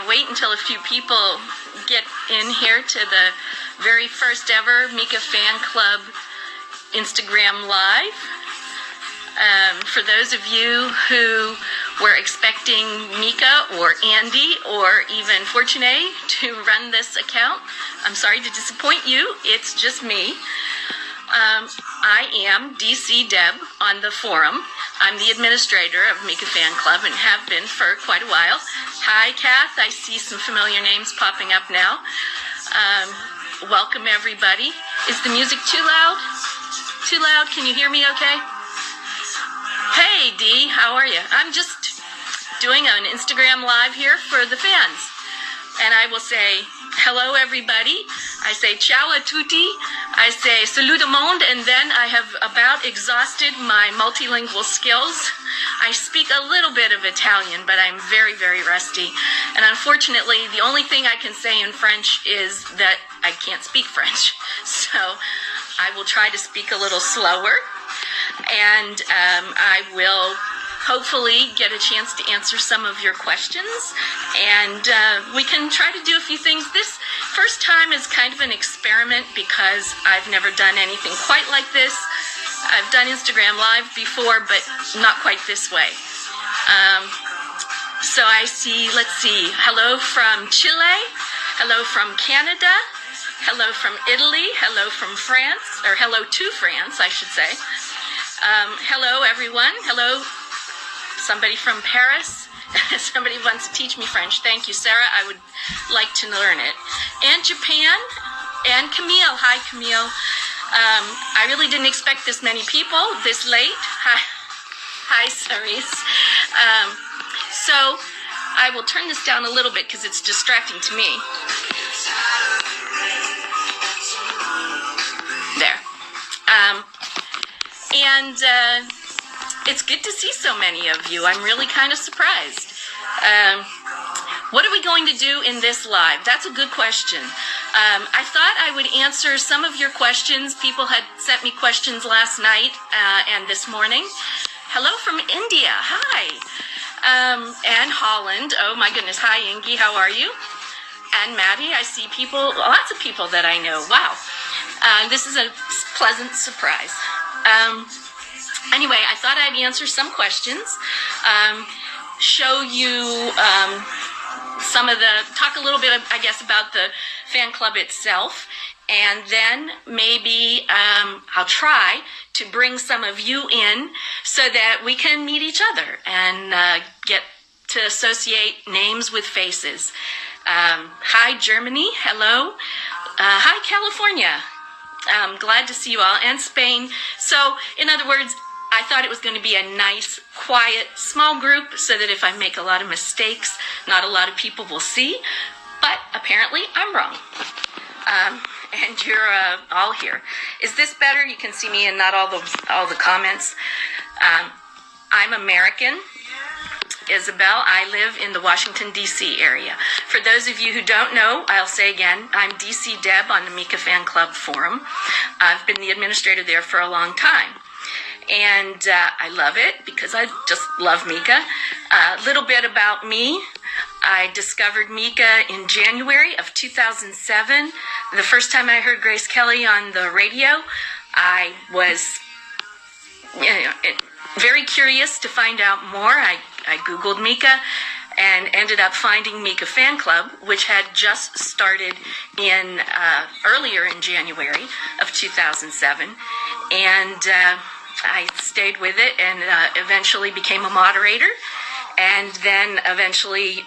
wait until a few people get in here to the very first ever Mica Fan Club Instagram Live. For those of you who were expecting Mica or Andy or even Fortuné to run this account, I'm sorry to disappoint you. It's just me. I am DC Deb on the forum. I'm the administrator of Mica Fan Club and have been for quite a while. Hi, Kath. I see some familiar names popping up now. Welcome, everybody. Is the music too loud? Too loud? Can you hear me okay? Hey, Dee. How are you? I'm just doing an Instagram Live here for the fans. And I will say, hello, everybody. I say, ciao a tutti. I say, salut au monde. And then I have about exhausted my multilingual skills. I speak a little bit of Italian, but I'm very, very rusty. And unfortunately, the only thing I can say in French is that I can't speak French. So I will try to speak a little slower. And I will hopefully get a chance to answer some of your questions, and we can try to do a few things. This first time is kind of an experiment because I've never done anything quite like this. I've done Instagram Live before, but not quite this way. So I see, let's see, hello from Chile, hello from Canada, hello from Italy, hello from France, or hello to France, I should say. Hello, everyone. Hello, somebody from Paris. Somebody wants to teach me French. Thank you, Sarah. I would like to learn it. And Japan. And Camille. Hi, Camille. I really didn't expect this many people this late. Hi, Cerise. So I will turn this down a little bit because it's distracting to me. There. And it's good to see so many of you. I'm really kind of surprised. What are we going to do in this live? That's a good question. I thought I would answer some of your questions. People had sent me questions last night and this morning. Hello from India. Hi. And Holland. Oh my goodness. Hi, Ingi. How are you? And Maddie. I see people, lots of people that I know. Wow. This is a pleasant surprise. Anyway, I thought I'd answer some questions, show you some of talk a little bit, I guess, about the fan club itself, and then maybe I'll try to bring some of you in so that we can meet each other and get to associate names with faces. Hi, Germany. Hello. Hi, California. I'm glad to see you all, and Spain. So, in other words, I thought it was going to be a nice, quiet, small group so that if I make a lot of mistakes, not a lot of people will see. But apparently, I'm wrong. And you're all here. Is this better? You can see me and not all the comments. I'm American. Isabel. I live in the Washington, D.C. area. For those of you who don't know, I'll say again, I'm DC Deb on the Mica Fan Club forum. I've been the administrator there for a long time. And I love it because I just love Mica. A little bit about me. I discovered Mica in January of 2007. The first time I heard Grace Kelly on the radio, I was very curious to find out more. I Googled Mica and ended up finding Mica Fan Club, which had just started in earlier in January of 2007. And I stayed with it and eventually became a moderator, and then eventually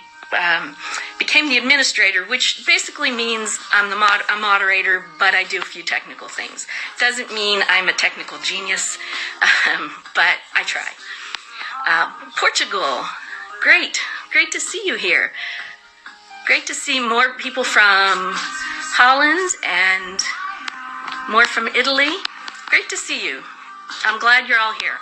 became the administrator, which basically means I'm a moderator, but I do a few technical things. Doesn't mean I'm a technical genius, but I try. Portugal, great to see you here. Great to see more people from Holland and more from Italy. Great to see you. I'm glad you're all here.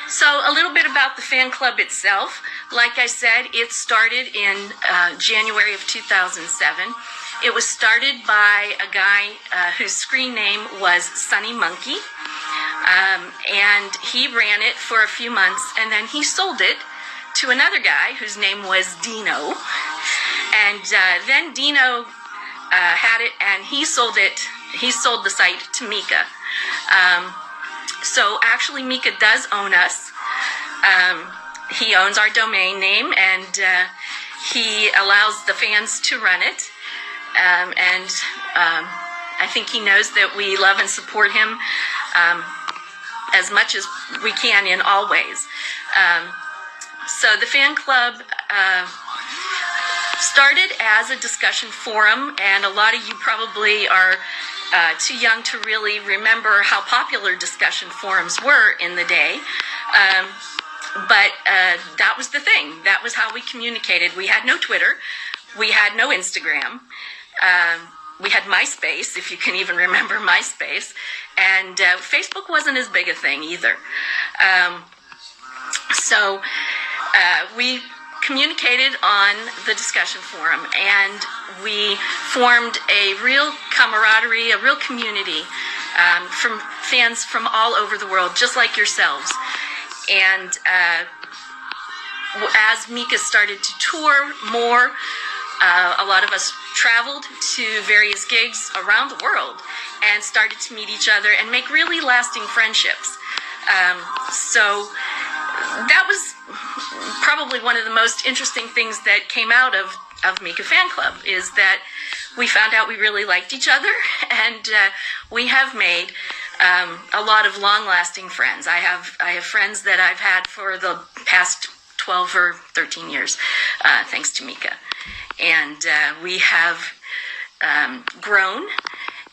So a little bit about the fan club itself. Like I said, it started in January of 2007. It was started by a guy whose screen name was Sunny Monkey. And he ran it for a few months, and then he sold it to another guy whose name was Dino. And then Dino had it, and he sold the site to Mica. So actually Mica does own us. He owns our domain name, and he allows the fans to run it. And I think he knows that we love and support him as much as we can in all ways. So the fan club started as a discussion forum, and a lot of you probably are too young to really remember how popular discussion forums were in the day. But that was the thing. That was how we communicated. We had no Twitter. We had no Instagram. We had MySpace, if you can even remember MySpace. And Facebook wasn't as big a thing either. So we communicated on the discussion forum, and we formed a real camaraderie, a real community from fans from all over the world, just like yourselves. And as Mica started to tour more, a lot of us traveled to various gigs around the world and started to meet each other and make really lasting friendships. So that was probably one of the most interesting things that came out of Mica Fan Club, is that we found out we really liked each other, and we have made a lot of long-lasting friends. I have friends that I've had for the past 12 or 13 years, thanks to Mica. And we have grown,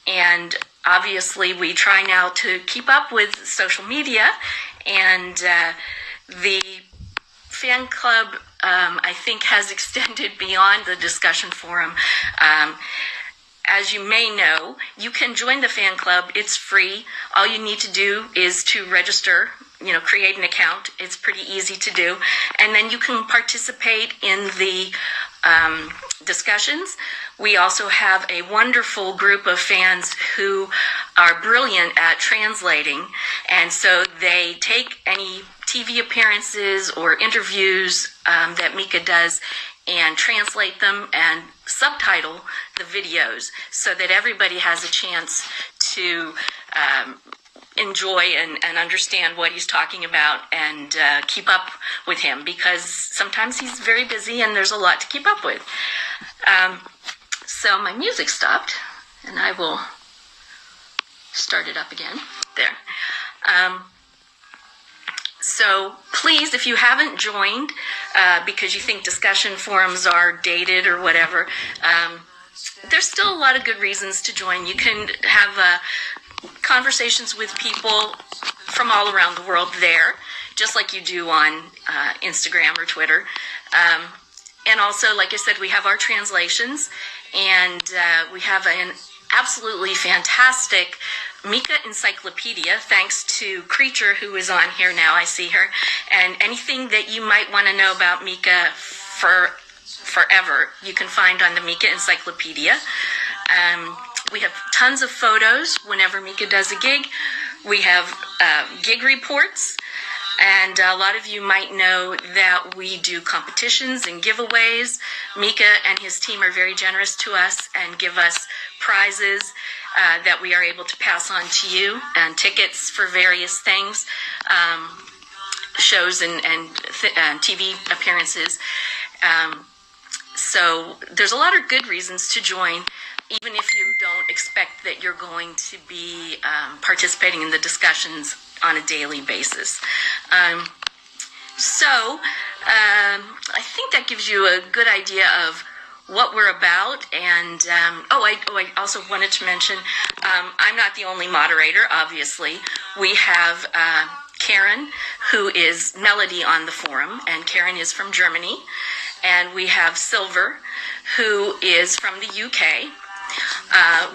and obviously we try now to keep up with social media, and the fan club, I think, has extended beyond the discussion forum. As you may know, you can join the fan club. It's free. All you need to do is to register, create an account. It's pretty easy to do. And then you can participate in the discussions. We also have a wonderful group of fans who are brilliant at translating. And so they take any TV appearances or interviews that Mica does and translate them and subtitle the videos so that everybody has a chance to enjoy and understand what he's talking about and keep up with him, because sometimes he's very busy and there's a lot to keep up with. So my music stopped, and I will start it up again. There. So please, if you haven't joined because you think discussion forums are dated or whatever, there's still a lot of good reasons to join. You can have conversations with people from all around the world there, just like you do on Instagram or Twitter. And also, like I said, we have our translations, and we have an absolutely fantastic Mica encyclopedia, thanks to Creature, who is on here now. I see her. And anything that you might want to know about Mica forever, you can find on the Mica encyclopedia. We have tons of photos whenever Mica does a gig. We have gig reports, and a lot of you might know that we do competitions and giveaways. Mica and his team are very generous to us and give us prizes that we are able to pass on to you, and tickets for various things, shows and TV appearances. So there's a lot of good reasons to join, even if you don't expect that you're going to be participating in the discussions on a daily basis. So I think that gives you a good idea of what we're about. And I also wanted to mention, I'm not the only moderator, obviously. We have Karen, who is Melody on the forum, and Karen is from Germany. And we have Silver, who is from the UK.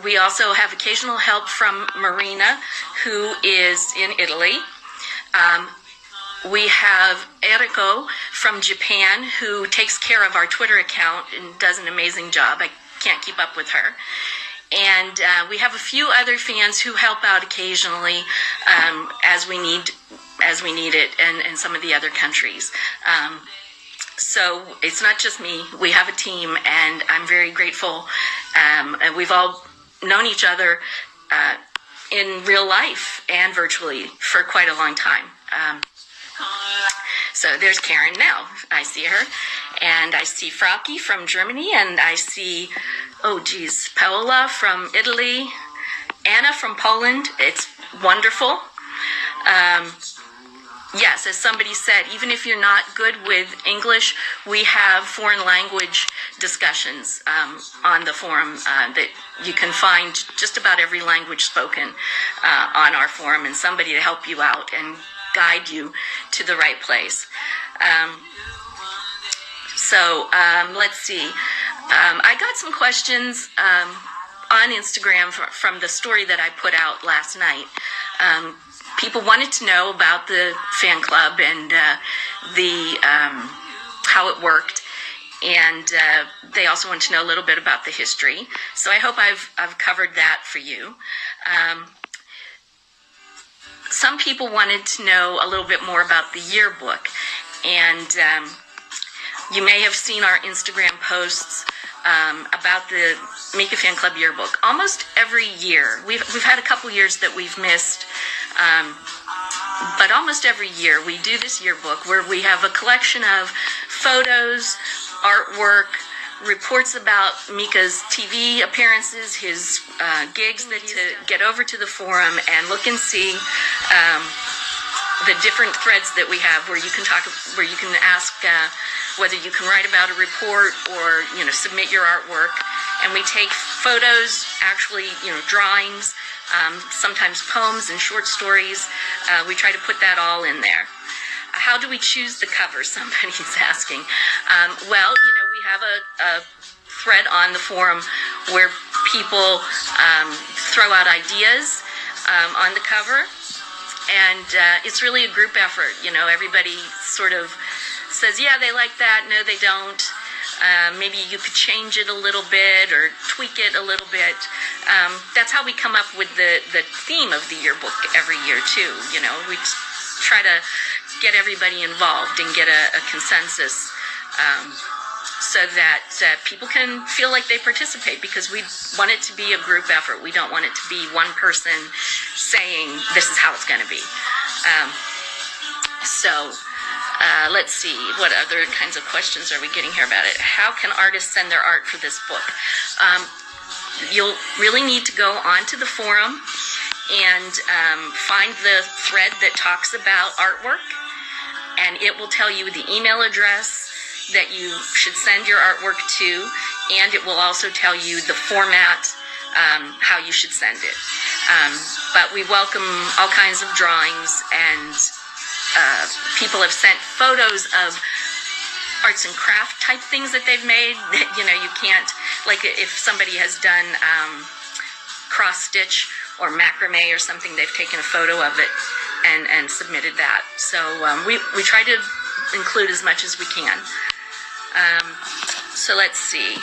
We also have occasional help from Marina, who is in Italy. We have Eriko from Japan, who takes care of our Twitter account and does an amazing job. I can't keep up with her. And we have a few other fans who help out occasionally as we need it, and some of the other countries. So it's not just me. We have a team, and I'm very grateful. And we've all known each other in real life and virtually for quite a long time. So there's Karen now. I see her. And I see Frauke from Germany, and I see, Paola from Italy, Anna from Poland. It's wonderful. Yes, as somebody said, even if you're not good with English, we have foreign language discussions on the forum that you can find just about every language spoken on our forum, and somebody to help you out and guide you to the right place. Let's see. I got some questions on Instagram from the story that I put out last night. People wanted to know about the fan club and how it worked, and they also wanted to know a little bit about the history. So I hope I've covered that for you. Some people wanted to know a little bit more about the yearbook, and you may have seen our Instagram posts about the Mica Fan Club yearbook. Almost every year, we've had a couple years that we've missed, but almost every year we do this yearbook where we have a collection of photos, artwork, reports about Mica's TV appearances, his gigs that to get over to the forum and look and see the different threads that we have where you can ask whether you can write about a report or submit your artwork, and we take photos, actually drawings, sometimes poems and short stories. We try to put that all in there. How do we choose the cover? Somebody's asking. We have a thread on the forum where people throw out ideas on the cover, and it's really a group effort. Everybody sort of says, yeah, they like that, no, they don't. Maybe you could change it a little bit or tweak it a little bit. That's how we come up with the theme of the yearbook every year, too. We try to get everybody involved and get a consensus so that people can feel like they participate, because we want it to be a group effort. We don't want it to be one person saying this is how it's going to be. Let's see, what other kinds of questions are we getting here about it? How can artists send their art for this book? You'll really need to go onto the forum and find the thread that talks about artwork, and it will tell you the email address that you should send your artwork to, and it will also tell you the format, how you should send it. But we welcome all kinds of drawings, and people have sent photos of arts and craft type things that they've made that you can't, like if somebody has done cross stitch or macrame or something, they've taken a photo of it and submitted that. So we try to include as much as we can. So let's see.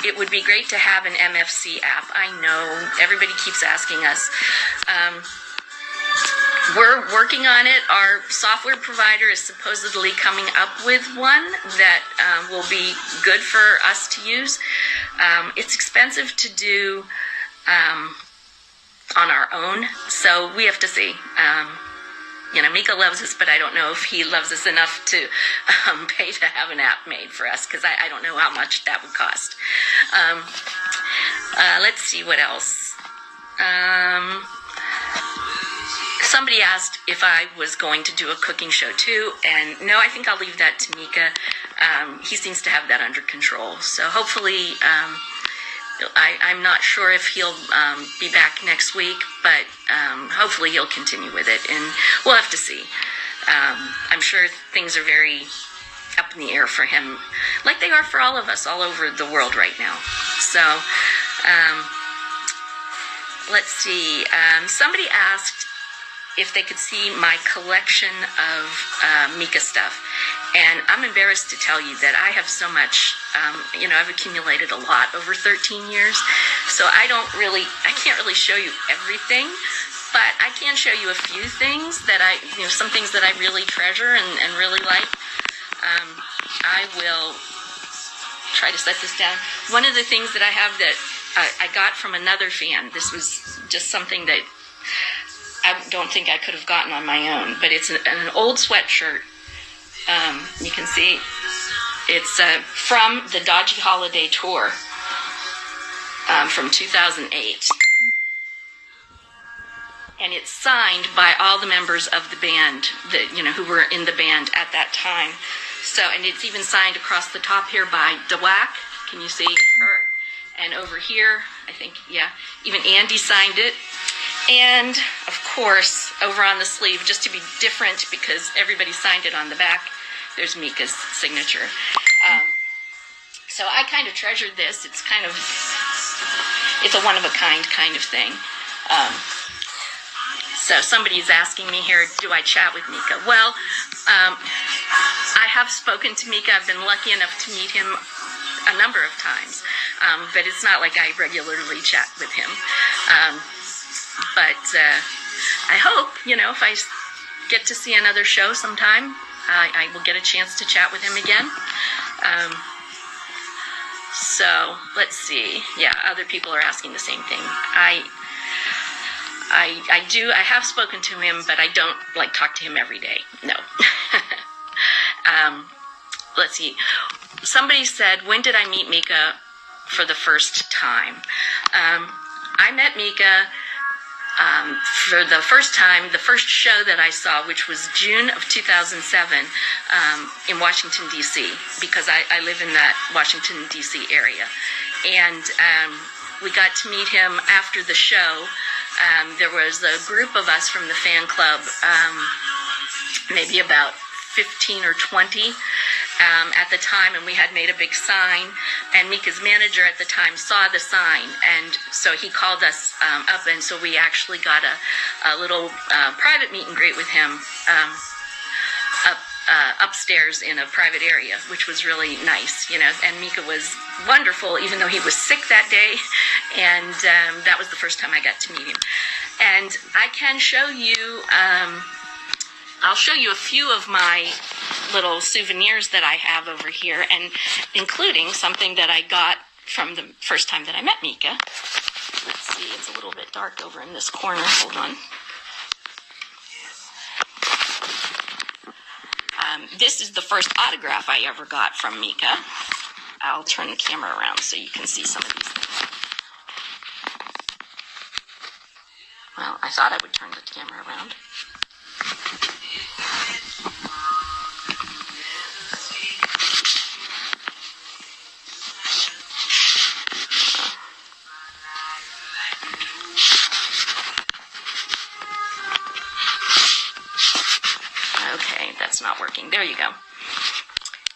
It would be great to have an MFC app. I know everybody keeps asking us. We're working on it. Our software provider is supposedly coming up with one that will be good for us to use. It's expensive to do on our own, so we have to see. Mica loves us, but I don't know if he loves us enough to pay to have an app made for us, because I don't know how much that would cost. Let's see what else. Somebody asked if I was going to do a cooking show too, and no, I think I'll leave that to Mica. He seems to have that under control, so hopefully, I'm not sure if he'll be back next week, but hopefully he'll continue with it, and we'll have to see. I'm sure things are very up in the air for him, like they are for all of us all over the world right now. So, let's see. Somebody asked if they could see my collection of Mica stuff. And I'm embarrassed to tell you that I have so much, I've accumulated a lot over 13 years. So I can't really show you everything, but I can show you a few things that some things that I really treasure and really like. I will try to set this down. One of the things that I have that I got from another fan, this was just something that I don't think I could have gotten on my own, but it's an old sweatshirt. You can see it's from the Dodgy Holiday Tour from 2008. And it's signed by all the members of the band that, who were in the band at that time. So, and it's even signed across the top here by DeWack. Can you see her? And over here, I think, yeah, even Andy signed it. And, of course, over on the sleeve, just to be different because everybody signed it on the back, there's Mica's signature. So I kind of treasured this. It's a one-of-a-kind kind of thing. So somebody's asking me here, do I chat with Mica? Well, I have spoken to Mica. I've been lucky enough to meet him a number of times, but it's not like I regularly chat with him. But I hope, if I get to see another show sometime, I will get a chance to chat with him again. So let's see. Yeah, other people are asking the same thing. I have spoken to him, but I don't talk to him every day. No. Let's see. Somebody said, when did I meet Mica for the first time? I met Mica for the first time, the first show that I saw, which was June of 2007 in Washington, D.C., because I live in that Washington, D.C. area. And we got to meet him after the show. There was a group of us from the fan club, maybe about 15 or 20 at the time, and we had made a big sign, and Mica's manager at the time saw the sign, and so he called us up, and so we actually got a little private meet and greet with him upstairs in a private area, which was really nice, and Mica was wonderful, even though he was sick that day, and that was the first time I got to meet him. And I can show you, I'll show you a few of my little souvenirs that I have over here, and including something that I got from the first time that I met Mica. Let's see, it's a little bit dark over in this corner. Hold on. This is the first autograph I ever got from Mica. I'll turn the camera around so you can see some of these things. Well, I thought I would turn the camera around. Not working. There you go.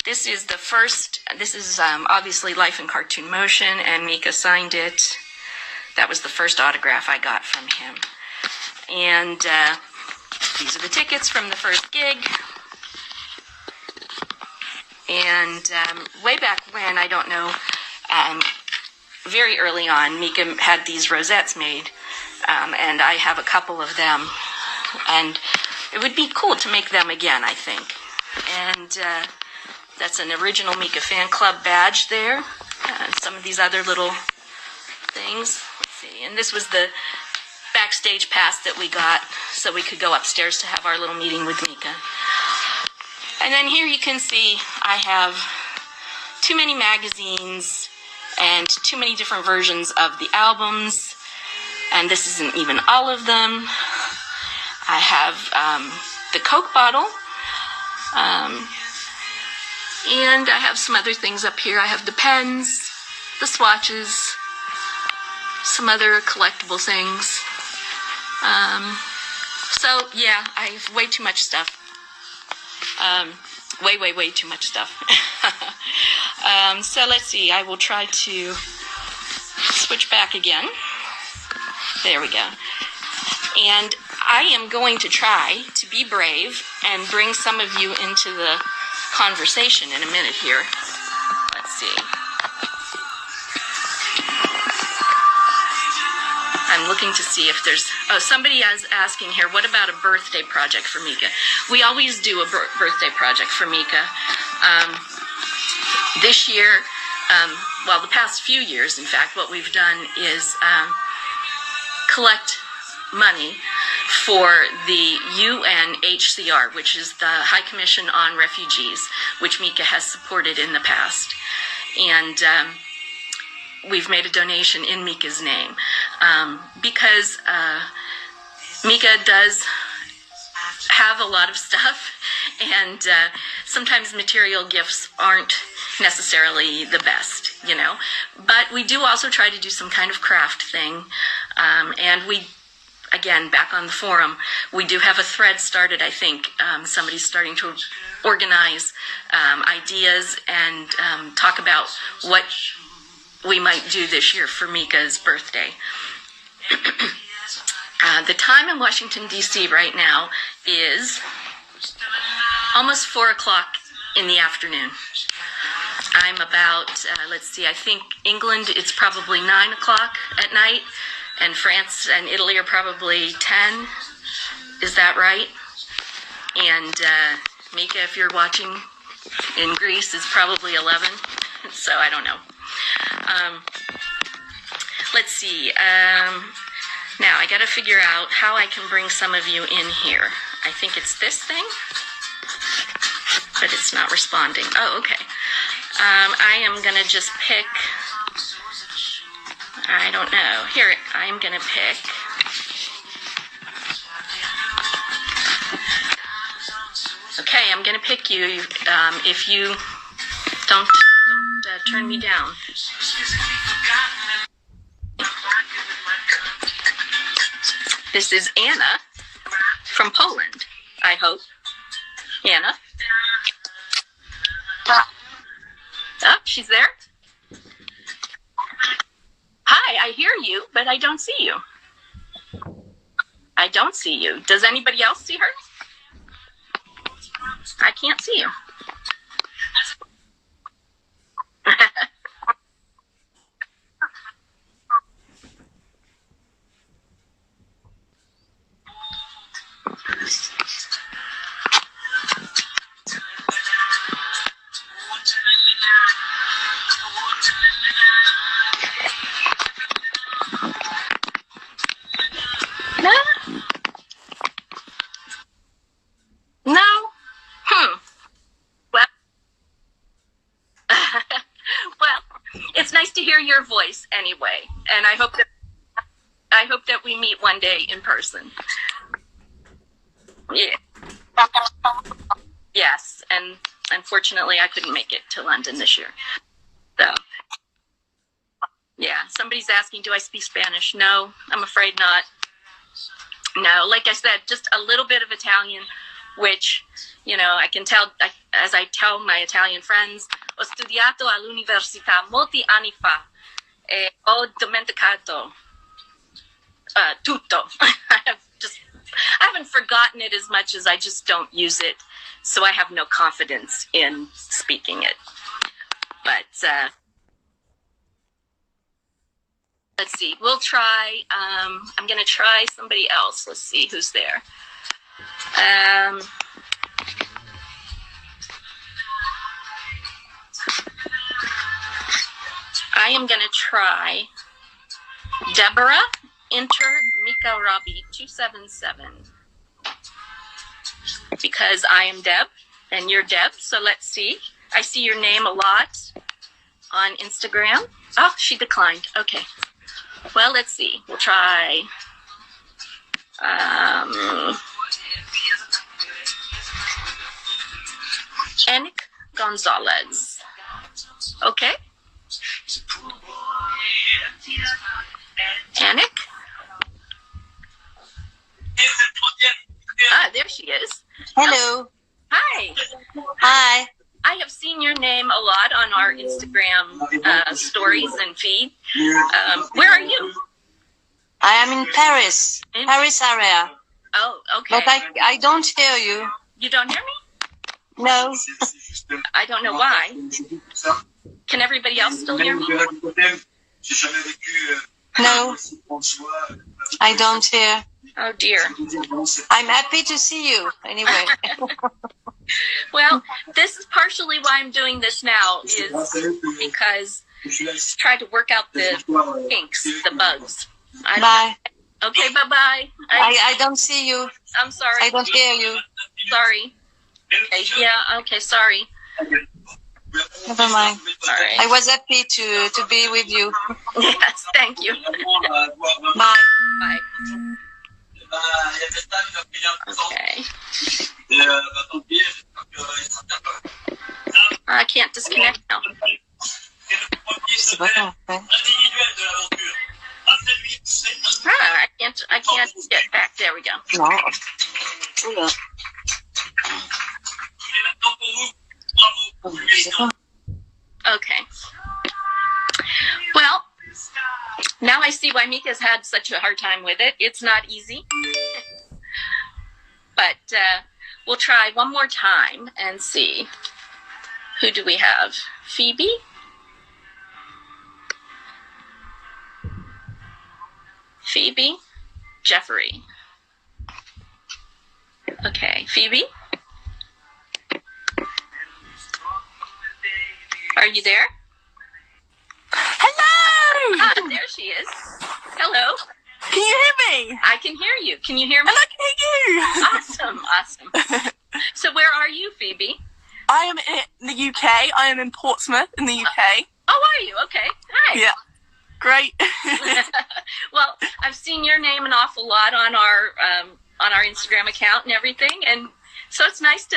This is the first, this is obviously Life in Cartoon Motion, and Mica signed it. That was the first autograph I got from him. And these are the tickets from the first gig. And way back when, I don't know, very early on, Mica had these rosettes made, and I have a couple of them. And it would be cool to make them again, I think. And that's an original Mica fan club badge there. Some of these other little things. Let's see. And this was the backstage pass that we got so we could go upstairs to have our little meeting with Mica. And then here you can see I have too many magazines and too many different versions of the albums. And this isn't even all of them. I have the Coke bottle, and I have some other things up here. I have the pens, the swatches, some other collectible things. So, yeah, I have way too much stuff. Way too much stuff. So let's see. I will try to switch back again. There we go. And I am going to try to be brave and bring some of you into the conversation in a minute here. Let's see. I'm I'm looking to see if there's, oh, somebody is asking here, what about a birthday project for Mica? We always do a birthday project for Mica. This year, well, the past few years, in fact, what we've done is collect money for the UNHCR, which is the High Commission on Refugees, which Mica has supported in the past. And we've made a donation in Mica's name because Mica does have a lot of stuff, and sometimes material gifts aren't necessarily the best, you know. But we do also try to do some kind of craft thing, and we, again, back on the forum, we do have a thread started. I think somebody's starting to organize ideas and talk about what we might do this year for Mica's birthday. The time in Washington, D.C. right now is almost 4 o'clock in the afternoon. I'm about, let's see, I think England, it's probably 9 o'clock at night, and France and Italy are probably 10. Is that right? And Mica, if you're watching in Greece, is probably 11. So I don't know. Let's see. Now I got to figure out how I can bring some of you in here. I think it's this thing, but it's not responding. Oh, okay. I am going to just pick, I don't know. Here, I'm going to pick. Okay, I'm going to pick you if you don't turn me down. This is Anna from Poland, I hope. Anna? Oh, she's there? Hi, I hear you, but I don't see you. I don't see you. Does anybody else see her? I can't see you. Your voice anyway, and I hope that we meet one day in person. Yeah. Yes, and unfortunately I couldn't make it to London this year. So yeah, somebody's asking, do I speak Spanish? No, I'm afraid not. No, like I said, just a little bit of Italian, which, you know, I can tell, as I tell my Italian friends, ho studiato all'università molti anni fa e ho dimenticato tutto. I haven't forgotten it as much as I just don't use it, so I have no confidence in speaking it. But let's see, we'll try, I'm going to try somebody else. Let's see who's there. I am going to try Deborah, enter Mica Robbie 277, because I am Deb and you're Deb. So let's see. I see your name a lot on Instagram. Oh, she declined. Okay. Well, let's see. We'll try. Enik Gonzalez. Okay. Anik? Ah, there she is. Hello. Hi. Hi. I have seen your name a lot on our Instagram stories and feed. Where are you? I am in Paris. Paris area. Oh, okay. But I don't hear you. You don't hear me? No. I don't know why. Can everybody else still hear me? No, I don't hear. Oh dear. I'm happy to see you anyway. Well, this is partially why I'm doing this now, is because I tried to work out the kinks, the bugs. Bye. Okay, bye-bye. I don't see you. I'm sorry. I don't hear you. Sorry. Okay, yeah, okay, sorry. Never mind. All right. I was happy to be with you. Yes, thank you. Bye. Bye. Okay. I can't disconnect now. I can't get back. There we go. No. Okay. Well, now I see why Mica's had such a hard time with it. It's not easy. But we'll try one more time and see. Who do we have? Phoebe? Phoebe? Jeffrey. Okay, Phoebe? Are you there? Hello! Ah, there she is. Hello. Can you hear me? I can hear you. Can you hear me? And I can hear you. Awesome. So where are you, Phoebe? I am in the UK. I am in Portsmouth in the UK. Oh, are you? Okay. Hi. Yeah. Great. Well, I've seen your name an awful lot on our Instagram account and everything, and so it's nice to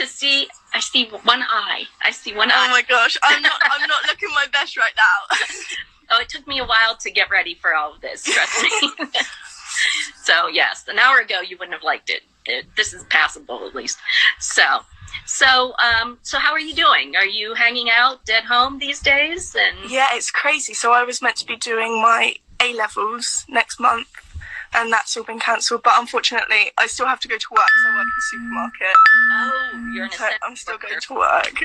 see. I see one eye. Oh my gosh, I'm not looking my best right now. Oh, it took me a while to get ready for all of this. Trust me. So yes, an hour ago you wouldn't have liked it. This is passable at least. So how are you doing? Are you hanging out at home these days? And Yeah, it's crazy. So I was meant to be doing my A-levels next month, and that's all been cancelled. But unfortunately, I still have to go to work. So I work in a supermarket. oh, you're in a So I'm still worker. going to work.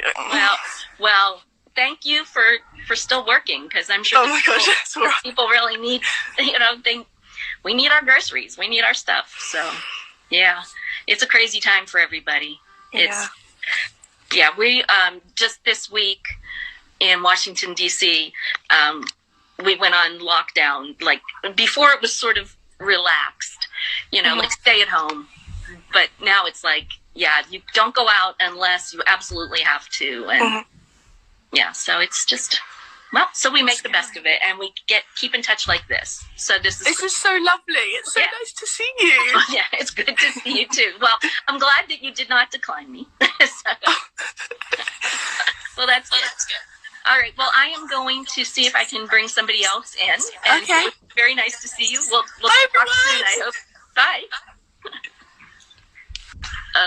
Well, thank you for still working, because I'm sure Oh my gosh, that's all right. people really need, we need our groceries, we need our stuff. So yeah, it's a crazy time for everybody. We just this week in Washington DC, we went on lockdown. Like before, it was sort of relaxed, like stay at home. But now it's like, yeah, you don't go out unless you absolutely have to, and yeah, so it's just, well, so we make the best of it, and we keep in touch like this. So this is so lovely. It's so nice to see you. yeah, it's good to see you too. Well, I'm glad that you did not decline me. Well, that's good. All right. Well, I am going to see if I can bring somebody else in. And Okay. Very nice to see you. We'll Bye, talk soon, everyone. I hope. Bye.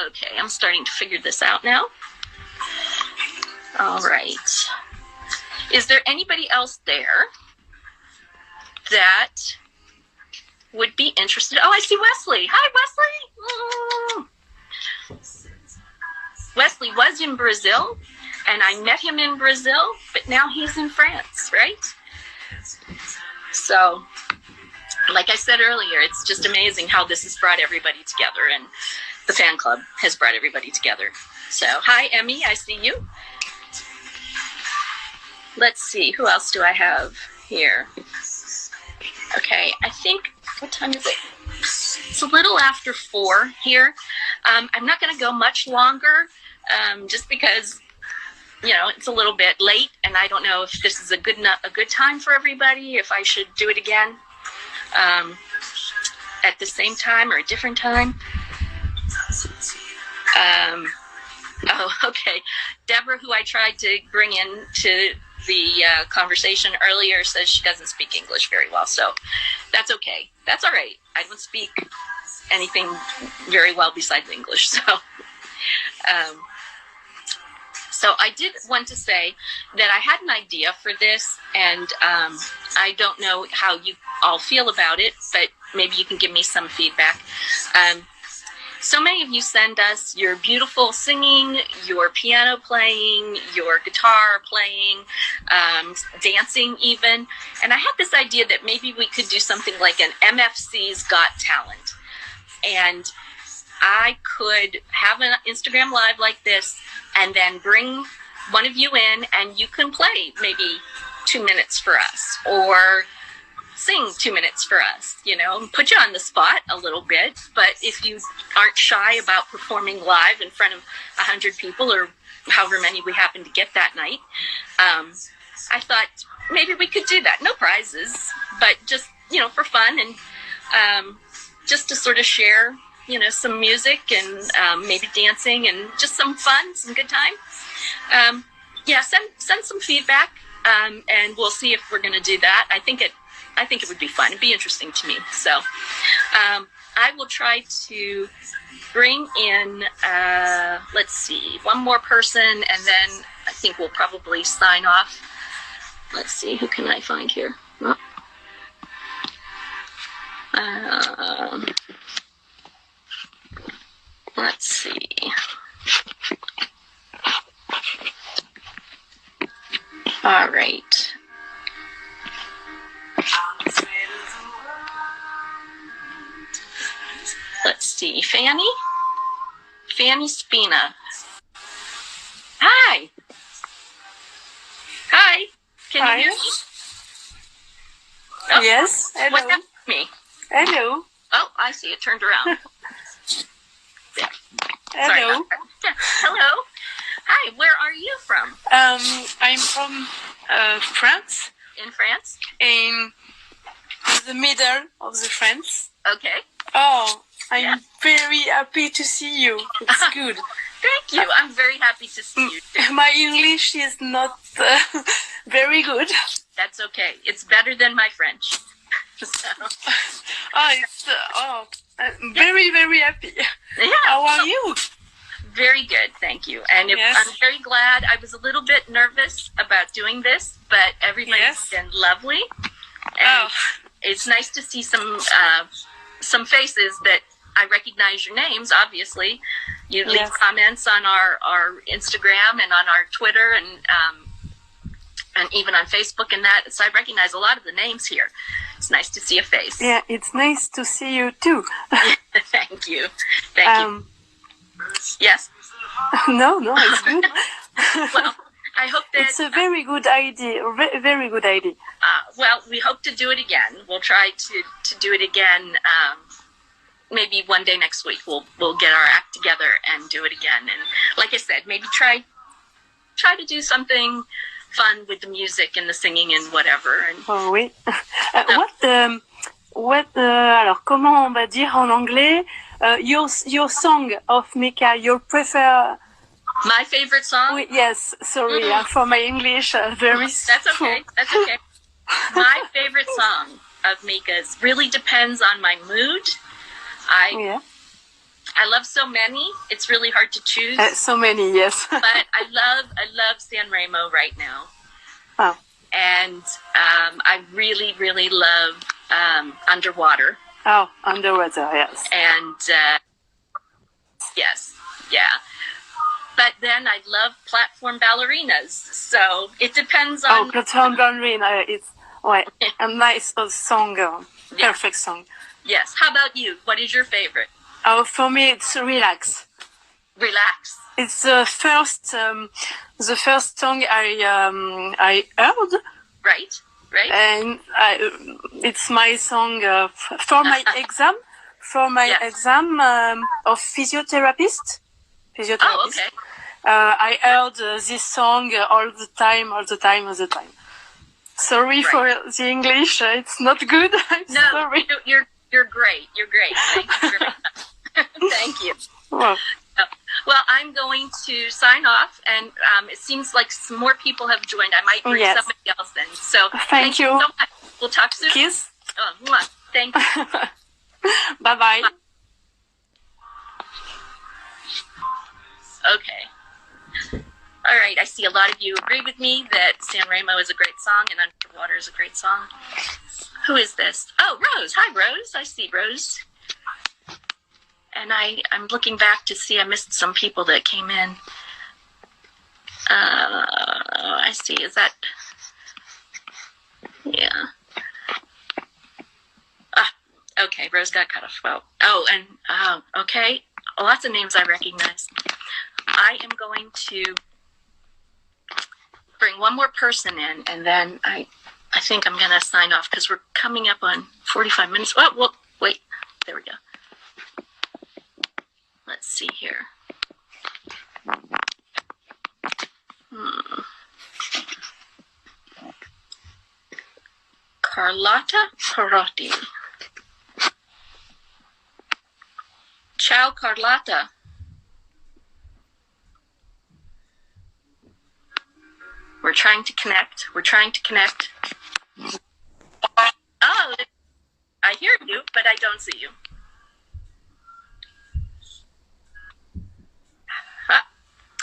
Okay, I'm starting to figure this out now. All right. Is there anybody else there that would be interested? Oh, I see Wesley. Hi, Wesley. Wesley was in Brazil, and I met him in Brazil, but now he's in France, right? So, like I said earlier, it's just amazing how this has brought everybody together, and the fan club has brought everybody together. So, hi, Emmy, I see you. Let's see, who else do I have here? Okay, I think, what time is it? It's a little after 4 here. I'm not going to go much longer, just because, it's a little bit late, and I don't know if this is a good time for everybody, if I should do it again at the same time or a different time. Oh, okay. Deborah, who I tried to bring in to the conversation earlier, says she doesn't speak English very well, so that's okay. That's all right. I don't speak anything very well besides English, so so I did want to say that I had an idea for this, and I don't know how you all feel about it, but maybe you can give me some feedback. so many of you send us your beautiful singing, your piano playing, your guitar playing, dancing even. And I had this idea that maybe we could do something like an MFC's Got Talent. And I could have an Instagram Live like this and then bring one of you in and you can play maybe 2 minutes for us or sing 2 minutes for us, you know, put you on the spot a little bit. But if you aren't shy about performing live in front of 100 people or however many we happen to get that night, I thought maybe we could do that. No prizes, but just, you know, for fun and just to sort of share, you know, some music and maybe dancing and just some fun, some good time. Yeah, send some feedback and we'll see if we're going to do that. I think it would be fun. It'd be interesting to me. So I will try to bring in, let's see, one more person, and then I think we'll probably sign off. Let's see, who can I find here? Let's see. All right. Let's see. Fanny Spina. Hi. Hi. Can you hear me? Oh, Yes. Hello. what happened to me? Hello. Oh, I see. It turned around. Yeah. Sorry Hello. about that. Hello. Hi. Where are you from? I'm from France, In France? in the middle of the France. Okay. Oh, I'm Yeah. very happy to see you. It's good. Thank you. I'm very happy to see you too. My English is not very good. That's okay. It's better than my French. So, Very, very happy. yeah. How are you? Very good, thank you. And Yes. I'm very glad. I was a little bit nervous about doing this, but everybody's Yes. been lovely. And Oh. it's nice to see some faces that I recognize your names, obviously. You leave Yes. comments on our Instagram and on our Twitter and even on Facebook and that. So I recognize a lot of the names here. It's nice to see a face. Yeah, it's nice to see you too. Thank you. Thank you. Yes. No, it's good. Well, I hope that It's a very good idea. Very good idea. well, we hope to do it again. We'll try to do it again. Maybe one day next week we'll get our act together and do it again. And like I said, maybe try to do something fun with the music and the singing and whatever. And Oh oui. Alors comment on va dire en anglais? Your song of Mica, your prefer? my favorite song. Oui, yes. Sorry for my English. Very. That's okay. That's okay. My favorite song of Mica's really depends on my mood. Yeah. I love so many. It's really hard to choose. So many, yes. But I love San Remo right now. Oh. And I really, really love Underwater. Oh, Underwater, yes. And yes, yeah. But then I love Platform Ballerinas. So it depends on... Oh, Platform Ballerina, it's a nice song, perfect song. Yes. How about you? What is your favorite? Oh, for me, it's Relax. Relax. It's the first song I heard, Right? Right? and it's my song for my exam. For my Yes. exam of physiotherapist. Oh, okay. I heard this song all the time. Sorry for the English. It's not good. I'm No, sorry. you're great. You're great. Thank you very much. Thank you. Well, Well, I'm going to sign off, and it seems like some more people have joined. I might bring Yes. somebody else in. So Thank you. so much. We'll talk soon. kiss. Oh, mwah. Thank you. Bye bye. Okay. All right. I see a lot of you agree with me that San Remo is a great song and Underwater is a great song. Who is this? Oh, Rose. Hi, Rose. I see Rose. and I'm looking back to see I missed some people that came in. I see. Is that? Yeah. Okay, Rose got cut off. Well, okay. Lots of names I recognize. I am going to bring one more person in, and then I think I'm going to sign off because we're coming up on 45 minutes. Oh, well, wait. There we go. Let's see here. Carlotta Perotti. Ciao, Carlotta. We're trying to connect. Oh, I hear you, but I don't see you.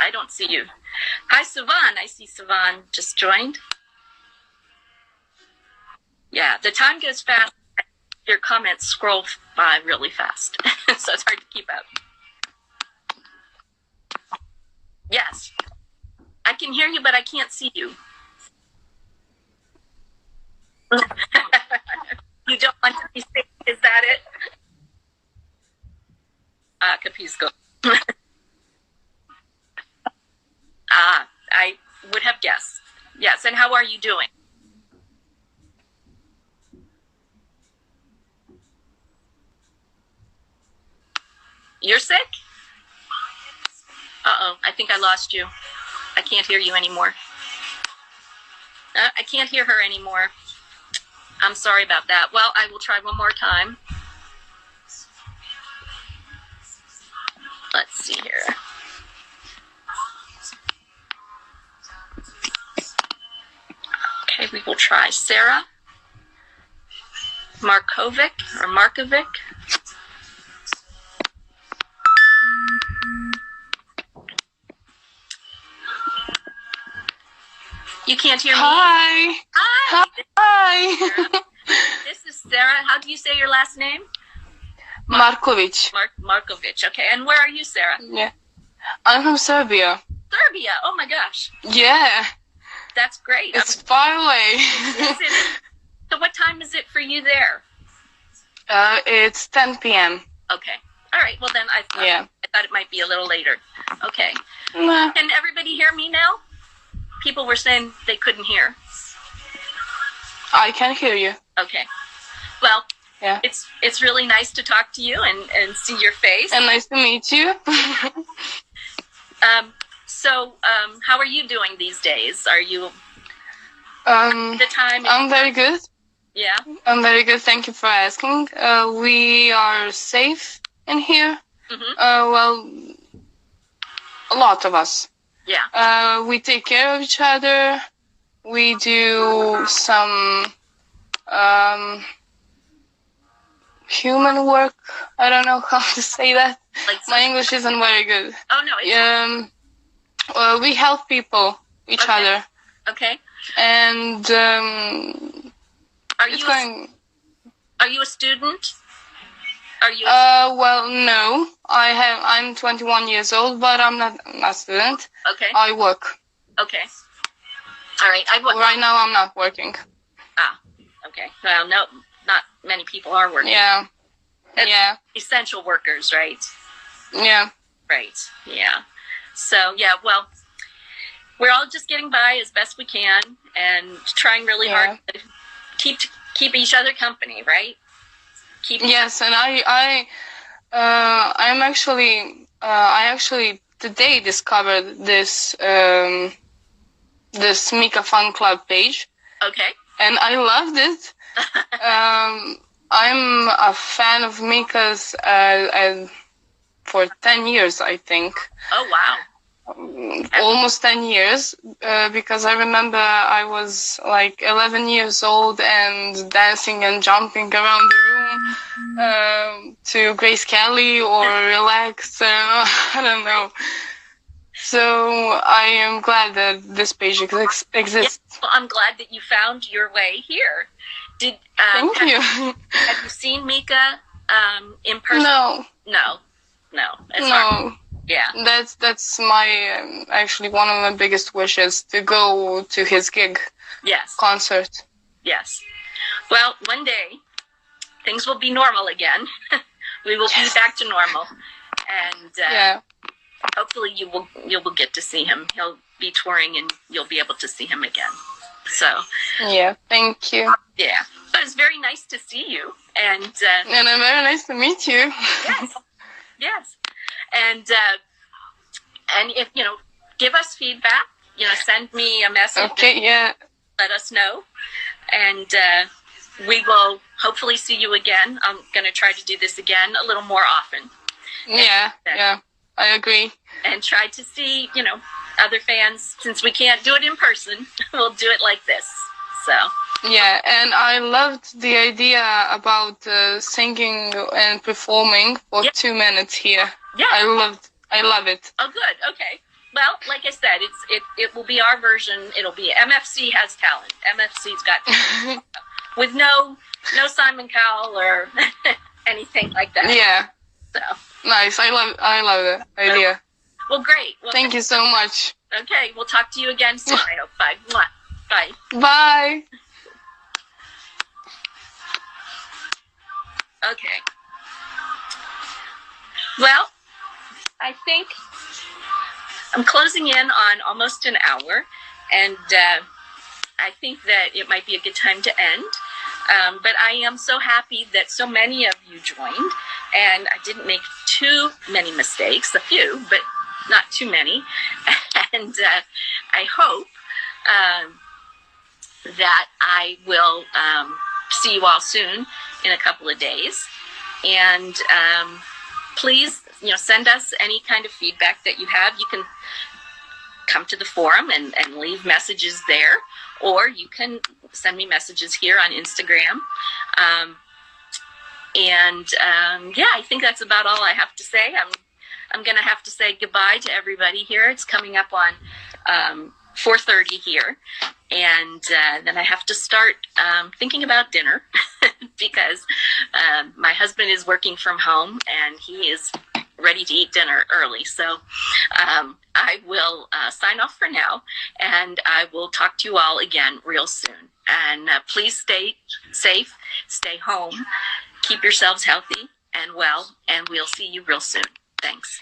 I don't see you. Hi, Savan. I see Savan just joined. Yeah, the time goes fast. Your comments scroll by really fast, so it's hard to keep up. Yes, I can hear you, but I can't see you. You don't want to be seen, is that it? Capisco. I would have guessed. Yes, and how are you doing? You're sick? Uh-oh, I think I lost you. I can't hear you anymore. I can't hear her anymore. I'm sorry about that. Well, I will try one more time. Let's see here. Okay, we will try Sarah Markovic or Markovic. You can't hear me? Hi. Hi. Hi. This is Sarah. How do you say your last name? Markovic. Markovic. Okay. And where are you, Sarah? Yeah. I'm from Serbia. Serbia. Oh my gosh. Yeah. That's great. It's far away. So what time is it for you there? It's 10 p.m. Okay. All right. Well, then I thought it might be a little later. Okay. Nah. Can everybody hear me now? People were saying they couldn't hear. I can hear you. Okay. Well, yeah. It's really nice to talk to you and see your face. And nice to meet you. So, how are you doing these days? Are you the time? I'm very good. Yeah. I'm very good. Thank you for asking. We are safe in here. Mm-hmm. Well, a lot of us. Yeah. We take care of each other. We do some human work. I don't know how to say that. Like my English isn't very good. Oh no. We help people, each other. Okay. And are you a student? Are you? Well, no. I'm 21 years old, but I'm not a student. Okay. I work. Okay. All right. Right now, I'm not working. Ah. Okay. Well, no, not many people are working. Yeah. That's essential workers, right? Yeah. Right. Yeah. So yeah. Well, we're all just getting by as best we can and trying really hard to keep each other company, right? Yes, and I actually today discovered this this Mica fan club page. Okay. And I loved it. I'm a fan of Mica's for 10 years, I think. Oh wow. Almost 10 years, because I remember I was like 11 years old and dancing and jumping around the room to Grace Kelly or Relax, I don't know. So I am glad that this page exists. Yes, well, I'm glad that you found your way here. Thank you. Have you seen Mica in person? No. No. No. It's hard. No. Yeah. That's my actually one of my biggest wishes, to go to his gig. Yes. Concert. Yes. Well, one day things will be normal again. We will be back to normal, and hopefully you will get to see him. He'll be touring, and you'll be able to see him again. So. Yeah. Thank you. Yeah. But it's very nice to see you, and very nice to meet you. Yes. Yes. And if give us feedback. Send me a message. Okay. Yeah. Let us know, and we will hopefully see you again. I'm going to try to do this again a little more often. Yeah. I agree. And try to see, other fans. Since we can't do it in person, we'll do it like this. So. Yeah, and I loved the idea about singing and performing for 2 minutes here. Yeah. I love it. Oh, good. Okay. Well, like I said, it will be our version. It'll be MFC has talent. MFC's got talent. With no Simon Cowell or anything like that. Yeah. So nice. I love the idea. Well, great. Well, thank you so much. Okay, we'll talk to you again soon. I hope. Bye. Bye. Bye. Okay. Well, I think I'm closing in on almost an hour, and I think that it might be a good time to end. But I am so happy that so many of you joined, and I didn't make too many mistakes, a few, but not too many. And I hope that I will see you all soon in a couple of days. And please, send us any kind of feedback that you have. You can come to the forum and leave messages there, or you can send me messages here on Instagram. I think that's about all I have to say. I'm going to have to say goodbye to everybody here. It's coming up on 4:30 here, and then I have to start thinking about dinner because my husband is working from home and he is ready to eat dinner early. So I will sign off for now, and I will talk to you all again real soon. And please stay safe, stay home, keep yourselves healthy and well, and we'll see you real soon. Thanks.